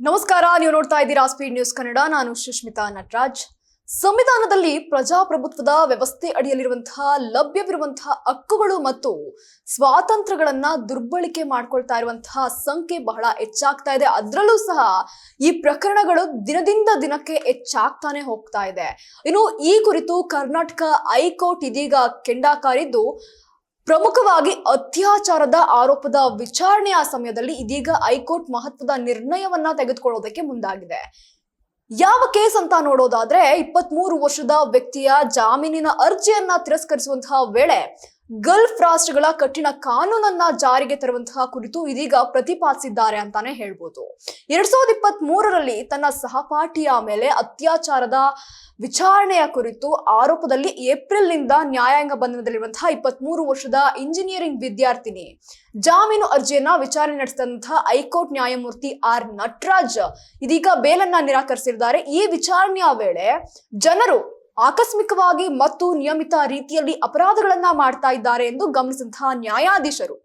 ನಮಸ್ಕಾರ, ನೀವು ನೋಡ್ತಾ ಇದ್ದೀರಾ ಸ್ಪೀಡ್ ನ್ಯೂಸ್ ಕನ್ನಡ. ನಾನು ಸುಷ್ಮಿತಾ ನಟರಾಜ್. ಸಂವಿಧಾನದಲ್ಲಿ ಪ್ರಜಾಪ್ರಭುತ್ವದ ವ್ಯವಸ್ಥೆ ಅಡಿಯಲ್ಲಿರುವಂತಹ ಲಭ್ಯವಿರುವಂತಹ ಹಕ್ಕುಗಳು ಮತ್ತು ಸ್ವಾತಂತ್ರ್ಯಗಳನ್ನ ದುರ್ಬಳಕೆ ಮಾಡ್ಕೊಳ್ತಾ ಇರುವಂತಹ ಸಂಖ್ಯೆ ಬಹಳ ಹೆಚ್ಚಾಗ್ತಾ ಇದೆ. ಅದರಲ್ಲೂ ಸಹ ಈ ಪ್ರಕರಣಗಳು ದಿನದಿಂದ ದಿನಕ್ಕೆ ಹೆಚ್ಚಾಗ್ತಾನೆ ಹೋಗ್ತಾ ಇದೆ. ಇನ್ನು ಈ ಕುರಿತು ಕರ್ನಾಟಕ ಹೈಕೋರ್ಟ್ ಇದೀಗ ಕೆಂಡಕಾರಿದ್ದು, ಪ್ರಮುಖವಾಗಿ ಅತ್ಯಾಚಾರದ ಆರೋಪದ ವಿಚಾರಣೆಯ ಸಮಯದಲ್ಲಿ ಇದೀಗ ಹೈಕೋರ್ಟ್ ಮಹತ್ವದ ನಿರ್ಣಯವನ್ನ ತೆಗೆದುಕೊಳ್ಳೋದಕ್ಕೆ ಮುಂದಾಗಿದೆ. ಯಾವ ಕೇಸ್ ಅಂತ ನೋಡೋದಾದ್ರೆ, 23 ವರ್ಷದ ವ್ಯಕ್ತಿಯ ಜಾಮೀನಿನ ಅರ್ಜಿಯನ್ನ ತಿರಸ್ಕರಿಸುವಂತಹ ವೇಳೆ ಗಲ್ಫ್ ರಾಷ್ಟ್ರಗಳ ಕಠಿಣ ಕಾನೂನನ್ನ ಜಾರಿಗೆ ತರುವಂತಹ ಕುರಿತು ಇದೀಗ ಪ್ರತಿಪಾದಿಸಿದ್ದಾರೆ ಅಂತಾನೆ ಹೇಳ್ಬೋದು. 2023ರಲ್ಲಿ ತನ್ನ ಸಹಪಾಠಿಯ ಮೇಲೆ ಅತ್ಯಾಚಾರದ ವಿಚಾರಣೆಯ ಕುರಿತು ಆರೋಪದಲ್ಲಿ ಏಪ್ರಿಲ್ನಿಂದ ನ್ಯಾಯಾಂಗ ಬಂಧನದಲ್ಲಿರುವಂತಹ 23 ವರ್ಷದ ಇಂಜಿನಿಯರಿಂಗ್ ವಿದ್ಯಾರ್ಥಿನಿ ಜಾಮೀನು ಅರ್ಜಿಯನ್ನ ವಿಚಾರಣೆ ನಡೆಸಿದಂತಹ ಹೈಕೋರ್ಟ್ ನ್ಯಾಯಮೂರ್ತಿ ಆರ್ ನಟರಾಜ್ ಇದೀಗ ಬೇಲನ್ನ ನಿರಾಕರಿಸಿದ್ದಾರೆ. ಈ ವಿಚಾರಣೆಯ ವೇಳೆ ಜನರು ಆಕಸ್ಮಿಕವಾಗಿ ಮತ್ತು ನಿಯಮಿತ ರೀತಿಯಲ್ಲಿ ಅಪರಾಧಗಳನ್ನ ಮಾಡ್ತಾ ಇದ್ದಾರೆ ಎಂದು ಗಮನಿಸಿದಂತಹ ನ್ಯಾಯಾಧೀಶರು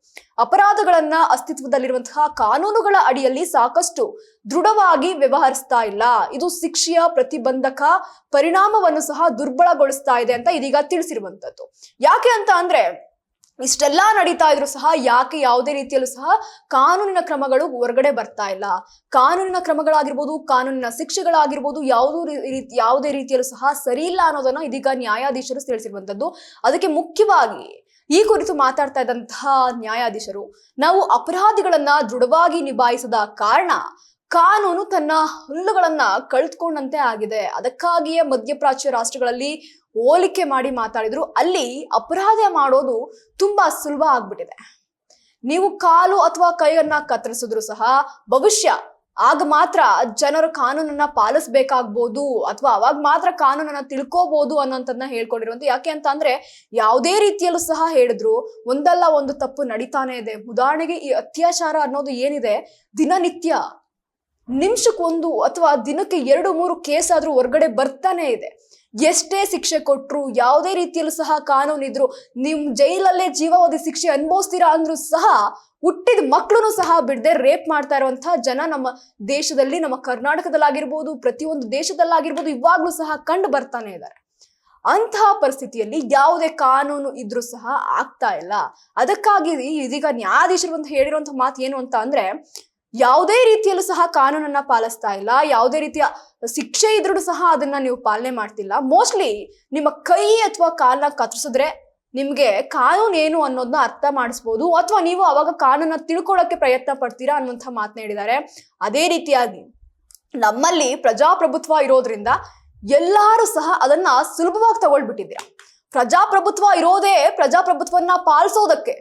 ಅಪರಾಧಗಳನ್ನ ಅಸ್ತಿತ್ವದಲ್ಲಿರುವಂತಹ ಕಾನೂನುಗಳ ಅಡಿಯಲ್ಲಿ ಸಾಕಷ್ಟು ದೃಢವಾಗಿ ವ್ಯವಹರಿಸ್ತಾ ಇಲ್ಲ, ಇದು ಶಿಕ್ಷೆಯ ಪ್ರತಿಬಂಧಕ ಪರಿಣಾಮವನ್ನು ಸಹ ದುರ್ಬಲಗೊಳಿಸ್ತಾ ಇದೆ ಅಂತ ಇದೀಗ ತಿಳಿಸಿರುವಂತದ್ದು. ಯಾಕೆ ಅಂತ ಅಂದ್ರೆ, ಇಷ್ಟೆಲ್ಲಾ ನಡೀತಾ ಇದ್ರು ಸಹ ಯಾಕೆ ಯಾವುದೇ ರೀತಿಯಲ್ಲೂ ಸಹ ಕಾನೂನಿನ ಕ್ರಮಗಳು ಹೊರಗಡೆ ಬರ್ತಾ ಇಲ್ಲ? ಕಾನೂನಿನ ಕ್ರಮಗಳಾಗಿರ್ಬೋದು, ಕಾನೂನಿನ ಶಿಕ್ಷೆಗಳಾಗಿರ್ಬೋದು, ಯಾವುದೇ ರೀತಿಯಲ್ಲೂ ಸಹ ಸರಿ ಇಲ್ಲ ಅನ್ನೋದನ್ನ ಇದೀಗ ನ್ಯಾಯಾಧೀಶರು ತಿಳಿಸಿರುವಂತದ್ದು. ಅದಕ್ಕೆ ಮುಖ್ಯವಾಗಿ ಈ ಕುರಿತು ಮಾತಾಡ್ತಾ ಇದ್ದಂತಹ ನ್ಯಾಯಾಧೀಶರು, ನಾವು ಅಪರಾಧಿಗಳನ್ನ ದೃಢವಾಗಿ ನಿಭಾಯಿಸದ ಕಾರಣ ಕಾನೂನು ತನ್ನ ಹುಲ್ಲುಗಳನ್ನ ಕಳೆದುಕೊಂಡಂತೆ ಆಗಿದೆ. ಅದಕ್ಕಾಗಿಯೇ ಮಧ್ಯಪ್ರಾಚ್ಯ ರಾಷ್ಟ್ರಗಳಲ್ಲಿ ಹೋಲಿಕೆ ಮಾಡಿ ಮಾತಾಡಿದ್ರು. ಅಲ್ಲಿ ಅಪರಾಧ ಮಾಡೋದು ತುಂಬಾ ಸುಲಭ ಆಗ್ಬಿಟ್ಟಿದೆ. ನೀವು ಕಾಲು ಅಥವಾ ಕೈಯನ್ನ ಕತ್ತರಿಸಿದ್ರು ಸಹ ಭವಿಷ್ಯ ಆಗ ಮಾತ್ರ ಜನರು ಕಾನೂನನ್ನ ಪಾಲಿಸ್ಬೇಕಾಗ್ಬೋದು ಅಥವಾ ಅವಾಗ ಮಾತ್ರ ಕಾನೂನನ್ನ ತಿಳ್ಕೋಬಹುದು ಅನ್ನೋಂಥದ್ದನ್ನ ಹೇಳ್ಕೊಂಡಿರುವಂತ. ಯಾಕೆ ಅಂತ ಅಂದ್ರೆ, ಯಾವುದೇ ರೀತಿಯಲ್ಲೂ ಸಹ ಹೇಳಿದ್ರು ಒಂದಲ್ಲ ಒಂದು ತಪ್ಪು ನಡೀತಾನೆ ಇದೆ. ಉದಾಹರಣೆಗೆ ಈ ಅತ್ಯಾಚಾರ ಅನ್ನೋದು ಏನಿದೆ, ದಿನನಿತ್ಯ ನಿಮಿಷಕ್ಕೊಂದು ಅಥವಾ ದಿನಕ್ಕೆ 2-3 ಕೇಸ್ ಆದ್ರೂ ಹೊರಗಡೆ ಬರ್ತಾನೆ ಇದೆ. ಎಷ್ಟೇ ಶಿಕ್ಷೆ ಕೊಟ್ರು, ಯಾವುದೇ ರೀತಿಯಲ್ಲೂ ಸಹ ಕಾನೂನಿದ್ರು, ನಿಮ್ ಜೈಲಲ್ಲೇ ಜೀವಾವಧಿ ಶಿಕ್ಷೆ ಅನುಭವಿಸ್ತೀರಾ ಅಂದ್ರೂ ಸಹ ಹುಟ್ಟಿದ ಮಕ್ಕಳನ್ನು ಸಹ ಬಿಡದೆ ರೇಪ್ ಮಾಡ್ತಾ ಇರುವಂತಹ ಜನ ನಮ್ಮ ದೇಶದಲ್ಲಿ, ನಮ್ಮ ಕರ್ನಾಟಕದಲ್ಲಾಗಿರ್ಬೋದು, ಪ್ರತಿಯೊಂದು ದೇಶದಲ್ಲಾಗಿರ್ಬೋದು ಇವಾಗ್ಲೂ ಸಹ ಕಂಡು ಬರ್ತಾನೆ ಇದ್ದಾರೆ. ಅಂತಹ ಪರಿಸ್ಥಿತಿಯಲ್ಲಿ ಯಾವುದೇ ಕಾನೂನು ಇದ್ರೂ ಸಹ ಆಗ್ತಾ ಇಲ್ಲ. ಅದಕ್ಕಾಗಿ ಇದೀಗ ನ್ಯಾಯಾಧೀಶರು ಅಂತ ಹೇಳಿರುವಂತಹ ಮಾತು ಏನು ಅಂತ ಅಂದ್ರೆ, ಯಾವುದೇ ರೀತಿಯಲ್ಲೂ ಸಹ ಕಾನೂನನ್ನ ಪಾಲಿಸ್ತಾ ಇಲ್ಲ, ಯಾವುದೇ ರೀತಿಯ ಶಿಕ್ಷೆ ಇದ್ರೂ ಸಹ ಅದನ್ನ ನೀವು ಪಾಲನೆ ಮಾಡ್ತಿಲ್ಲ. ಮೋಸ್ಟ್ಲಿ ನಿಮ್ಮ ಕೈ ಅಥವಾ ಕಾಲನ್ನ ಕತ್ತರಿಸಿದ್ರೆ ನಿಮ್ಗೆ ಕಾನೂನು ಏನು ಅನ್ನೋದನ್ನ ಅರ್ಥ ಮಾಡಿಸ್ಬೋದು, ಅಥವಾ ನೀವು ಅವಾಗ ಕಾನೂನ ತಿಳ್ಕೊಳ್ಳೋಕೆ ಪ್ರಯತ್ನ ಪಡ್ತೀರಾ ಅನ್ನುವಂಥ ಮಾತನ್ನ ಹೇಳಿದ್ದಾರೆ. ಅದೇ ರೀತಿಯಾಗಿ ನಮ್ಮಲ್ಲಿ ಪ್ರಜಾಪ್ರಭುತ್ವ ಇರೋದ್ರಿಂದ ಎಲ್ಲರೂ ಸಹ ಅದನ್ನ ಸುಲಭವಾಗಿ ತಗೊಳ್ಬಿಟ್ಟಿದ್ದೀರಾ. ಪ್ರಜಾಪ್ರಭುತ್ವ ಇರೋದೇ ಪ್ರಜಾಪ್ರಭುತ್ವನ್ನ ಪಾಲಿಸೋದಕ್ಕೆ,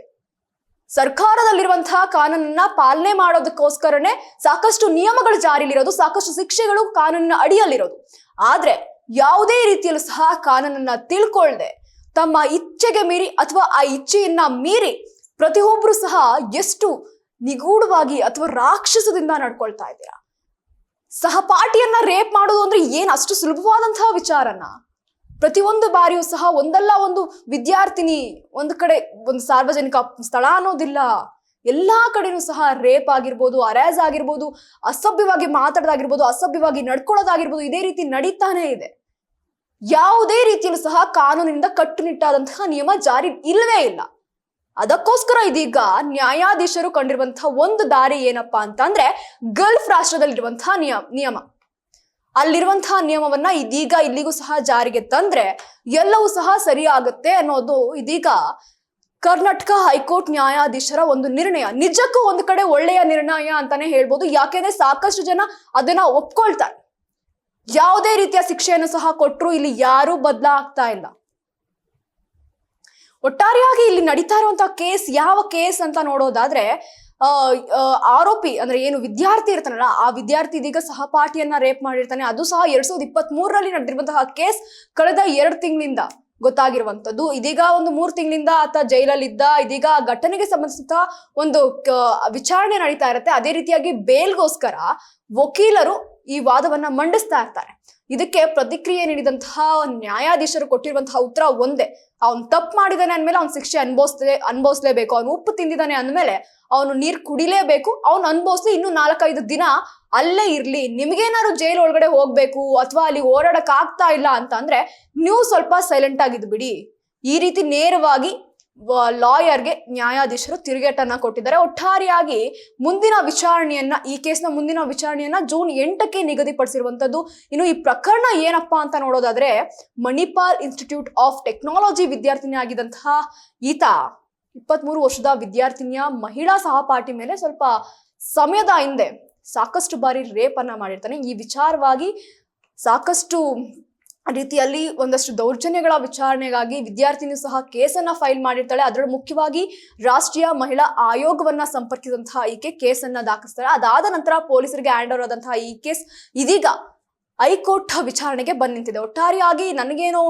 ಸರ್ಕಾರದಲ್ಲಿರುವಂತಹ ಕಾನೂನನ್ನ ಪಾಲನೆ ಮಾಡೋದಕ್ಕೋಸ್ಕರನೇ ಸಾಕಷ್ಟು ನಿಯಮಗಳು ಜಾರಿಲಿರೋದು, ಸಾಕಷ್ಟು ಶಿಕ್ಷೆಗಳು ಕಾನೂನಿನ ಅಡಿಯಲ್ಲಿರೋದು. ಆದ್ರೆ ಯಾವುದೇ ರೀತಿಯಲ್ಲೂ ಸಹ ಕಾನೂನನ್ನ ತಿಳ್ಕೊಳ್ದೆ ತಮ್ಮ ಇಚ್ಛೆಗೆ ಮೀರಿ ಅಥವಾ ಆ ಇಚ್ಛೆಯನ್ನ ಮೀರಿ ಪ್ರತಿಯೊಬ್ರು ಸಹ ಎಷ್ಟು ನಿಗೂಢವಾಗಿ ಅಥವಾ ರಾಕ್ಷಸದಿಂದ ನಡ್ಕೊಳ್ತಾ ಇದ್ದೀರಾ. ಸಹಪಾಠಿಯನ್ನ ರೇಪ್ ಮಾಡೋದು ಅಂದ್ರೆ ಏನ್ ಅಷ್ಟು ಸುಲಭವಾದಂತಹ ವಿಚಾರನ? ಪ್ರತಿಯೊಂದು ಬಾರಿಯೂ ಸಹ ಒಂದಲ್ಲ ಒಂದು ವಿದ್ಯಾರ್ಥಿನಿ ಒಂದು ಕಡೆ, ಒಂದು ಸಾರ್ವಜನಿಕ ಸ್ಥಳ ಅನ್ನೋದಿಲ್ಲ, ಎಲ್ಲಾ ಕಡೆನೂ ಸಹ ರೇಪ್ ಆಗಿರ್ಬೋದು, ಅರ್ಯಾಸ್ ಆಗಿರ್ಬೋದು, ಅಸಭ್ಯವಾಗಿ ಮಾತಾಡೋದಾಗಿರ್ಬೋದು, ಅಸಭ್ಯವಾಗಿ ನಡ್ಕೊಳ್ಳೋದಾಗಿರ್ಬೋದು, ಇದೇ ರೀತಿ ನಡೀತಾನೆ ಇದೆ. ಯಾವುದೇ ರೀತಿಯಲ್ಲೂ ಸಹ ಕಾನೂನಿನಿಂದ ಕಟ್ಟುನಿಟ್ಟಾದಂತಹ ನಿಯಮ ಜಾರಿ ಇಲ್ಲವೇ ಇಲ್ಲ. ಅದಕ್ಕೋಸ್ಕರ ಇದೀಗ ನ್ಯಾಯಾಧೀಶರು ಕಂಡಿರುವಂತಹ ಒಂದು ದಾರಿ ಏನಪ್ಪಾ ಅಂತ ಅಂದ್ರೆ, ಗಲ್ಫ್ ರಾಷ್ಟ್ರದಲ್ಲಿರುವಂತಹ ನಿಯಮ, ಅಲ್ಲಿರುವಂತಹ ನಿಯಮವನ್ನ ಇದೀಗ ಇಲ್ಲಿಗೂ ಸಹ ಜಾರಿಗೆ ತಂದ್ರೆ ಎಲ್ಲವೂ ಸಹ ಸರಿ ಆಗುತ್ತೆ ಅನ್ನೋದು ಇದೀಗ ಕರ್ನಾಟಕ ಹೈಕೋರ್ಟ್ ನ್ಯಾಯಾಧೀಶರ ಒಂದು ನಿರ್ಣಯ. ನಿಜಕ್ಕೂ ಒಂದು ಕಡೆ ಒಳ್ಳೆಯ ನಿರ್ಣಯ ಅಂತಾನೆ ಹೇಳ್ಬೋದು. ಯಾಕೆಂದ್ರೆ ಸಾಕಷ್ಟು ಜನ ಅದನ್ನ ಒಪ್ಕೊಳ್ತಾರೆ. ಯಾವುದೇ ರೀತಿಯ ಶಿಕ್ಷೆಯನ್ನು ಸಹ ಕೊಟ್ಟರು ಇಲ್ಲಿ ಯಾರು ಬದಲಾಗ್ತಾ ಇಲ್ಲ. ಒಟ್ಟಾರೆಯಾಗಿ ಇಲ್ಲಿ ನಡೀತಾ ಇರುವಂತಹ ಕೇಸ್ ಯಾವ ಕೇಸ್ ಅಂತ ನೋಡೋದಾದ್ರೆ, ಆರೋಪಿ ಅಂದ್ರೆ ಏನು ವಿದ್ಯಾರ್ಥಿ ಇರ್ತಾನಲ್ಲ, ಆ ವಿದ್ಯಾರ್ಥಿ ಇದೀಗ ಸಹಪಾಠಿಯನ್ನ ರೇಪ್ ಮಾಡಿರ್ತಾನೆ. ಅದು ಸಹ 2023ರಲ್ಲಿ ನಡೆದಿರುವಂತಹ ಕೇಸ್. ಕಳೆದ 2 ತಿಂಗಳಿಂದ ಗೊತ್ತಾಗಿರುವಂತದ್ದು. ಇದೀಗ ಒಂದು 3 ತಿಂಗಳಿಂದ ಆತ ಜೈಲಲ್ಲಿದ್ದ. ಇದೀಗ ಆ ಘಟನೆಗೆ ಸಂಬಂಧಿಸಿದ ಒಂದು ವಿಚಾರಣೆ ನಡೀತಾ ಇರುತ್ತೆ. ಅದೇ ರೀತಿಯಾಗಿ ಬೇಲ್ಗೋಸ್ಕರ ವಕೀಲರು ಈ ವಾದವನ್ನ ಮಂಡಿಸ್ತಾ ಇರ್ತಾರೆ. ಇದಕ್ಕೆ ಪ್ರತಿಕ್ರಿಯೆ ನೀಡಿದಂತಹ ನ್ಯಾಯಾಧೀಶರು ಕೊಟ್ಟಿರುವಂತಹ ಉತ್ತರ ಒಂದೇ, ಅವ್ನು ತಪ್ಪು ಮಾಡಿದಾನೆ ಅಂದ್ಮೇಲೆ ಅವ್ನು ಶಿಕ್ಷೆ ಅನುಭವಿಸ್ಲೇಬೇಕು. ಅವ್ನು ಉಪ್ಪು ತಿಂದಿದ್ದಾನೆ ಅಂದ್ಮೇಲೆ ಅವನು ನೀರು ಕುಡಿಲೇಬೇಕು. ಅವ್ನು ಅನುಭವಿಸ್ಲಿ, ಇನ್ನು 4-5 ದಿನ ಅಲ್ಲೇ ಇರ್ಲಿ. ನಿಮ್ಗೇನಾದ್ರು ಜೈಲ್ ಒಳಗಡೆ ಹೋಗ್ಬೇಕು ಅಥವಾ ಅಲ್ಲಿ ಓಡಾಡಕ್ ಆಗ್ತಾ ಇಲ್ಲ ಅಂತ ಅಂದ್ರೆ ನೀವು ಸ್ವಲ್ಪ ಸೈಲೆಂಟ್ ಆಗಿದ್ ಬಿಡಿ. ಈ ರೀತಿ ನೇರವಾಗಿ ಲಾಯರ್ಗೆ ನ್ಯಾಯಾಧೀಶರು ತಿರುಗೇಟನ್ನ ಕೊಟ್ಟಿದ್ದಾರೆ. ಒಟ್ಟಾರೆಯಾಗಿ ಈ ಕೇಸ್ನ ಮುಂದಿನ ವಿಚಾರಣೆಯನ್ನ ಜೂನ್ 8ಕ್ಕೆ ನಿಗದಿಪಡಿಸಿರುವಂತದ್ದು. ಇನ್ನು ಈ ಪ್ರಕರಣ ಏನಪ್ಪಾ ಅಂತ ನೋಡೋದಾದ್ರೆ, ಮಣಿಪಾಲ್ ಇನ್ಸ್ಟಿಟ್ಯೂಟ್ ಆಫ್ ಟೆಕ್ನಾಲಜಿ ವಿದ್ಯಾರ್ಥಿನಿ ಆಗಿದ್ದಂತಹ ಈತ 23 ವರ್ಷದ ವಿದ್ಯಾರ್ಥಿನಿಯ ಮಹಿಳಾ ಸಹಪಾಠಿ ಮೇಲೆ ಸ್ವಲ್ಪ ಸಮಯದ ಹಿಂದೆ ಸಾಕಷ್ಟು ಬಾರಿ ರೇಪ್ ಅನ್ನ ಮಾಡಿರ್ತಾನೆ. ಈ ವಿಚಾರವಾಗಿ ಸಾಕಷ್ಟು ರೀತಿಯಲ್ಲಿ ಒಂದಷ್ಟು ದೌರ್ಜನ್ಯಗಳ ವಿಚಾರಣೆಗಾಗಿ ವಿದ್ಯಾರ್ಥಿನಿಯು ಸಹ ಕೇಸನ್ನ ಫೈಲ್ ಮಾಡಿರ್ತಾಳೆ. ಅದರಲ್ಲೂ ಮುಖ್ಯವಾಗಿ ರಾಷ್ಟ್ರೀಯ ಮಹಿಳಾ ಆಯೋಗವನ್ನ ಸಂಪರ್ಕಿಸಿದಂತಹ ಈಕೆ ಕೇಸನ್ನ ದಾಖಲಿಸ್ತಾಳೆ. ಅದಾದ ನಂತರ ಪೊಲೀಸರಿಗೆ ಹ್ಯಾಂಡ್ ಓವರ್ ಆದಂತಹ ಈ ಕೇಸ್ ಇದೀಗ ಹೈಕೋರ್ಟ್ ವಿಚಾರಣೆಗೆ ಬಂದ್ ನಿಂತಿದೆ. ಒಟ್ಟಾರೆಯಾಗಿ ನನಗೇನೋ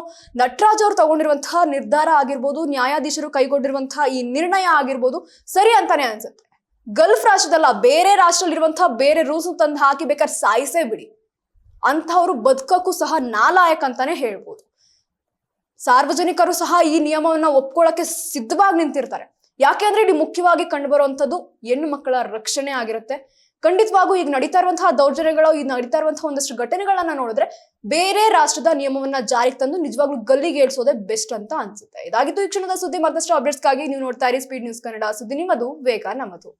ನಟರಾಜ್ ಅವರು ತಗೊಂಡಿರುವಂತಹ ನಿರ್ಧಾರ ಆಗಿರ್ಬೋದು, ನ್ಯಾಯಾಧೀಶರು ಕೈಗೊಂಡಿರುವಂತಹ ಈ ನಿರ್ಣಯ ಆಗಿರ್ಬೋದು ಸರಿ ಅಂತಾನೆ ಅನ್ಸುತ್ತೆ. ಗಲ್ಫ್ ರಾಷ್ಟ್ರದಲ್ಲ, ಬೇರೆ ರಾಷ್ಟ್ರದಲ್ಲಿರುವಂತಹ ಬೇರೆ ರೂಲ್ಸ್ ತಂದು ಹಾಕಿ ಬೇಕಾದ್ರೆ ಸಾಯಿಸೇ ಬಿಡಿ, ಅಂಥವ್ರು ಬದುಕಕ್ಕೂ ಸಹ ನಾಲಾಯಕ್ ಅಂತಾನೆ ಹೇಳ್ಬೋದು. ಸಾರ್ವಜನಿಕರು ಸಹ ಈ ನಿಯಮವನ್ನ ಒಪ್ಕೊಳ್ಳಕ್ಕೆ ಸಿದ್ಧವಾಗಿ ನಿಂತಿರ್ತಾರೆ. ಯಾಕೆ ಅಂದ್ರೆ ಇಲ್ಲಿ ಮುಖ್ಯವಾಗಿ ಕಂಡು ಬರುವಂತದ್ದು ಹೆಣ್ಣು ಮಕ್ಕಳ ರಕ್ಷಣೆ ಆಗಿರುತ್ತೆ. ಖಂಡಿತವಾಗೂ ಈಗ ನಡೀತಾ ಇರುವಂತಹ ದೌರ್ಜನ್ಯಗಳು, ಈಗ ನಡೀತಾ ಇರುವಂತಹ ಒಂದಷ್ಟು ಘಟನೆಗಳನ್ನ ನೋಡಿದ್ರೆ ಬೇರೆ ರಾಷ್ಟ್ರದ ನಿಯಮವನ್ನ ಜಾರಿಗೆ ತಂದು ನಿಜವಾಗ್ಲೂ ಗಲ್ಲಿಗೆ ಏಳ್ಸೋದೇ ಬೆಸ್ಟ್ ಅಂತ ಅನ್ಸುತ್ತೆ. ಇದಾಗಿತ್ತು ಈ ಕ್ಷಣದ ಸುದ್ದಿ. ಮತ್ತಷ್ಟು ಅಪ್ಡೇಟ್ಸ್ಗಾಗಿ ನೀವು ನೋಡ್ತಾ ಇರಿ ಸ್ಪೀಡ್ ನ್ಯೂಸ್ ಕನ್ನಡ. ಸುದ್ದಿ ನಿಮ್ಮದು, ವೇಗ ನಮ್ಮದು.